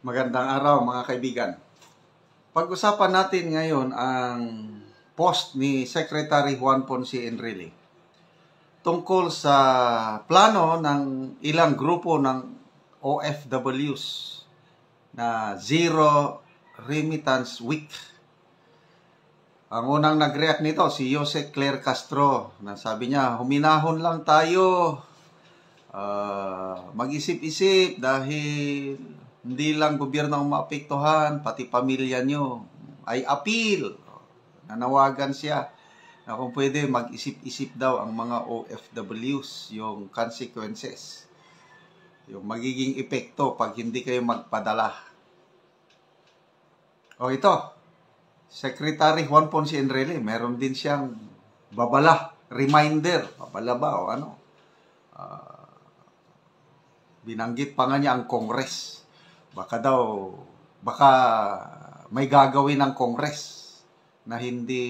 Magandang araw mga kaibigan. Pag-usapan natin ngayon ang post ni Secretary Juan Ponce Enrile tungkol sa plano ng ilang grupo ng OFWs na Zero Remittance Week. Ang unang nag-react nito si Jose Claire Castro na sabi niya, huminahon lang tayo, mag-isip-isip dahil hindi lang gobyerno ang maapektuhan, pati pamilya nyo. Ay appeal. Nanawagan siya na kung pwede mag-isip-isip daw ang mga OFWs, yung consequences, yung magiging epekto pag hindi kayo magpadala. O ito, Secretary Juan Ponce Enrile, meron din siyang babala, reminder, babala ba o ano? Binanggit pa nga niya ang Congress. Baka may gagawin ng Congress na hindi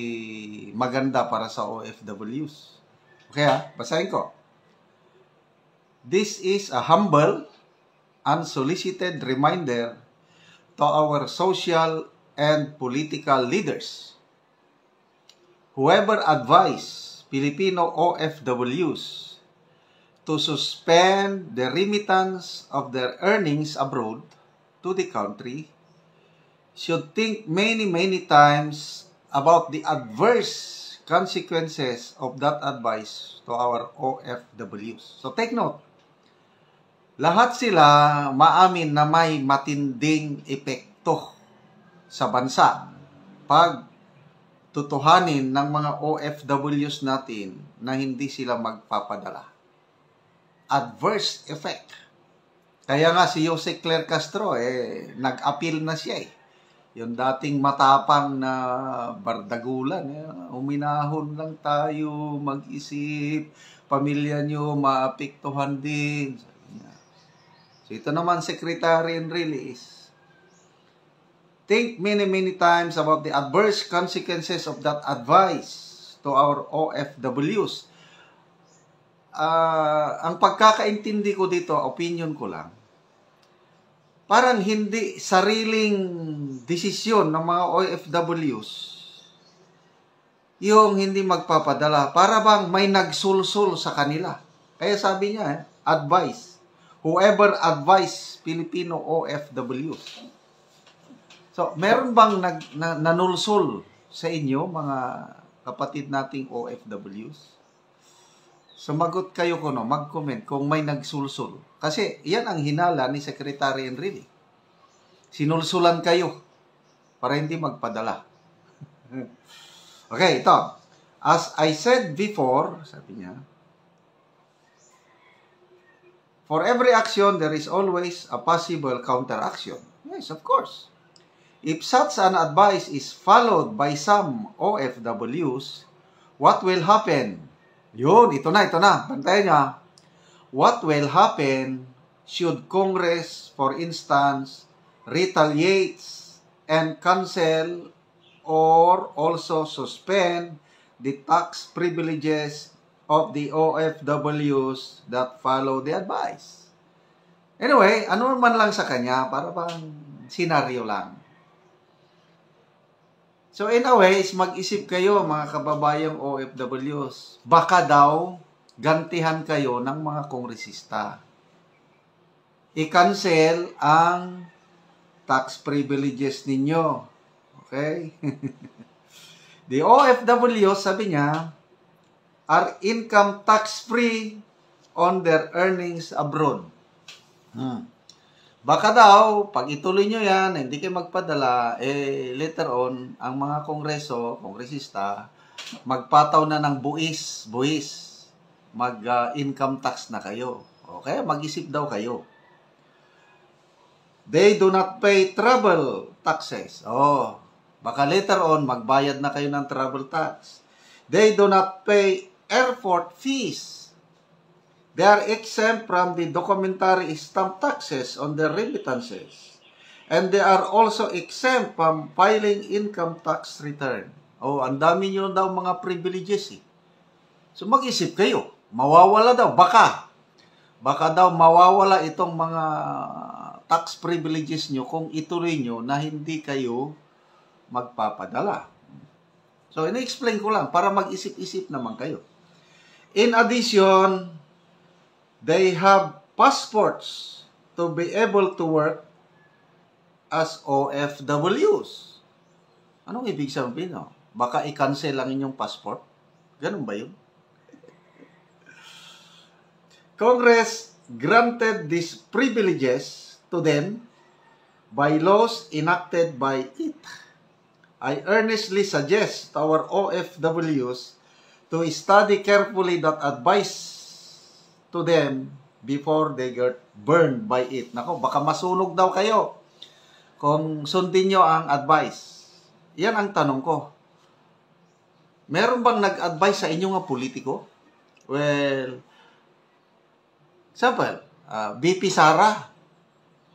maganda para sa OFWs. Okay basahin ko. This is a humble, unsolicited reminder to our social and political leaders. Whoever advised Filipino OFWs to suspend the remittance of their earnings abroad to the country should think many times about the adverse consequences of that advice to our OFWs. So take note, lahat sila maamin na may matinding epekto sa bansa pag tutuhanin ng mga OFWs natin na hindi sila magpapadala. Adverse effect. Kaya nga si Jose Claire Castro, nag-appeal na siya Yung dating matapang na bardagulan, uminahon lang tayo, mag-isip, pamilya nyo, maapektuhan din. So ito naman, Secretary Enrile is, think many times about the adverse consequences of that advice to our OFWs. Ang pagkakaintindi ko dito, opinion ko lang, parang hindi sariling desisyon ng mga OFWs yung hindi magpapadala. Para bang may nagsulsul sa kanila. Kaya sabi niya, advice. Whoever advise Filipino OFWs. So, meron bang nanulsul sa inyo, mga kapatid nating OFWs? Sumagot kayo mag-comment kung may nagsulsul. Kasi yan ang hinala ni Secretary Enrile. Sinulsulan kayo para hindi magpadala. Okay, ito. As I said before, sabi niya, for every action, there is always a possible counteraction. Yes, of course. If such an advice is followed by some OFWs, what will happen? Yun, ito na. Bantayan niya. What will happen should Congress, for instance, retaliates and cancel or also suspend the tax privileges of the OFWs that follow the advice? Anyway, ano man lang sa kanya, para bang senaryo lang. So in a way, mag-isip kayo mga kababayang OFWs. Baka daw gantihan kayo ng mga kongresista. I-cancel ang tax privileges ninyo. Okay? The OFWs, sabi niya, are income tax-free on their earnings abroad. Baka daw, pag ituloy nyo yan, hindi kayo magpadala, later on, ang mga kongresista, magpataw na ng buwis, mag-income tax na kayo. Okay? Mag-isip daw kayo. They do not pay travel taxes. Baka later on, magbayad na kayo ng travel tax. They do not pay airport fees. They are exempt from the documentary stamp taxes on their remittances. And they are also exempt from filing income tax return. Ang dami nyo daw mga privileges So mag-isip kayo. Mawawala daw. Baka daw mawawala itong mga tax privileges nyo kung ituloy nyo na hindi kayo magpapadala. So, ina-explain ko lang para mag-isip-isip naman kayo. In addition, they have passports to be able to work as OFWs. Anong ibig sabihin? No? Baka i-cancel ang inyong passport? Ganun ba yun? Congress granted these privileges to them by laws enacted by it. I earnestly suggest to our OFWs to study carefully that advice to them before they get burned by it. Nako, baka masunog daw kayo kung sundin nyo ang advice. Yan ang tanong ko. Meron bang nag-advise sa inyo nga politiko? Well, example, BP Sara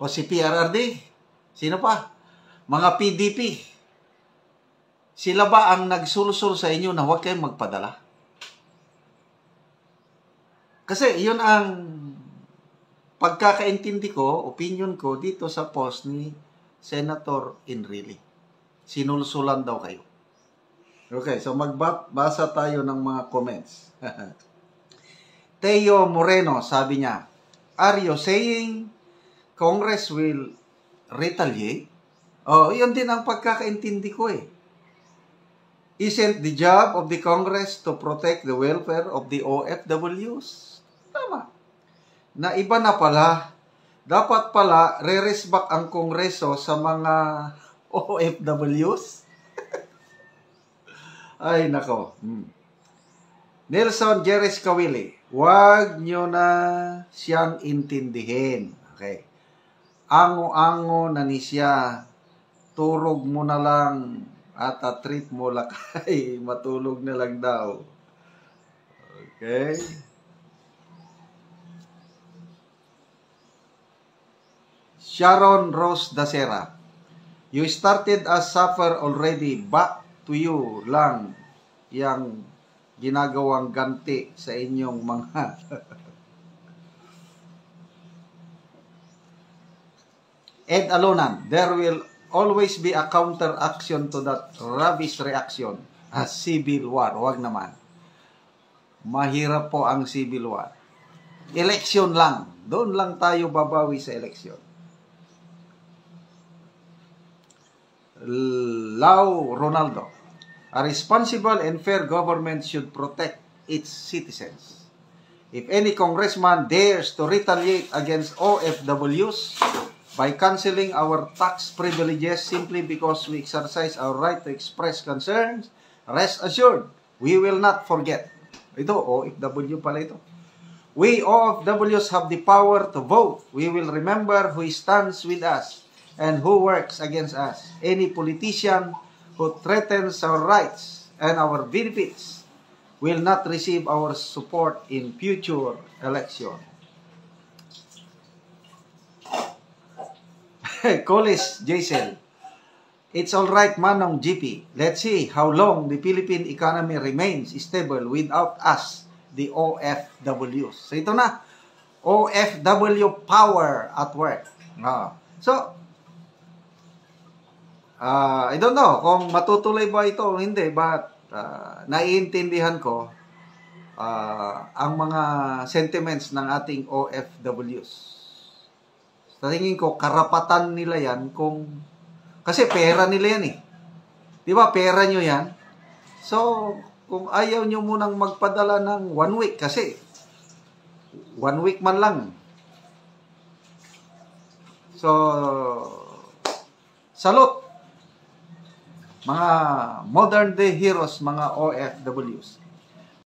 o si PRRD. Sino pa? Mga PDP. Sila ba ang nagsulsol sa inyo na huwag kayong magpadala? Kasi yun ang pagkakaintindi ko, opinion ko dito sa post ni Senator Enrile. Sinulsulan daw kayo. Okay, so magbasa tayo ng mga comments. Teo Moreno, sabi niya, are you saying Congress will retaliate? Oh, yun din ang pagkakaintindi ko eh. Isn't the job of the Congress to protect the welfare of the OFWs? Tama. Na iba na pala, dapat pala re-resback ang Kongreso sa mga OFWs? Ay, nako. Nelson Jerez Kawili, wag nyo na siyang intindihin. Okay. Ango-ango na ni siya. Turog mo na lang at trip mo lakay. Matulog na lang daw. Okay. Sharon Rose Dacera, you started as suffer already. Back to you lang yang ginagawang ganti sa inyong mga Ed Alonan, there will always be a counter action to that rubbish reaction. A civil war. Wag naman. Mahirap po ang civil war. Election lang. Doon lang tayo babawi sa election. Lau Ronaldo, a responsible and fair government should protect its citizens. If any congressman dares to retaliate against OFWs by canceling our tax privileges simply because we exercise our right to express concerns, rest assured, we will not forget. Ito, OFW pala ito. We OFWs have the power to vote. We will remember who stands with us and who works against us. Any politician who threatens our rights and our benefits will not receive our support in future election. Colis Jaisel, it's all right, Manong GP. Let's see how long the Philippine economy remains stable without us, the OFWs. So ito na, OFW power at work. So, I don't know kung matutuloy ba ito o hindi, but naiintindihan ko ang mga sentiments ng ating OFWs. Sa tingin ko, karapatan nila yan kasi pera nila yan eh. Di ba, pera nyo yan? So, kung ayaw nyo munang magpadala ng 1 week, kasi 1 week man lang. So, salute! Mga modern day heroes, mga OFWs.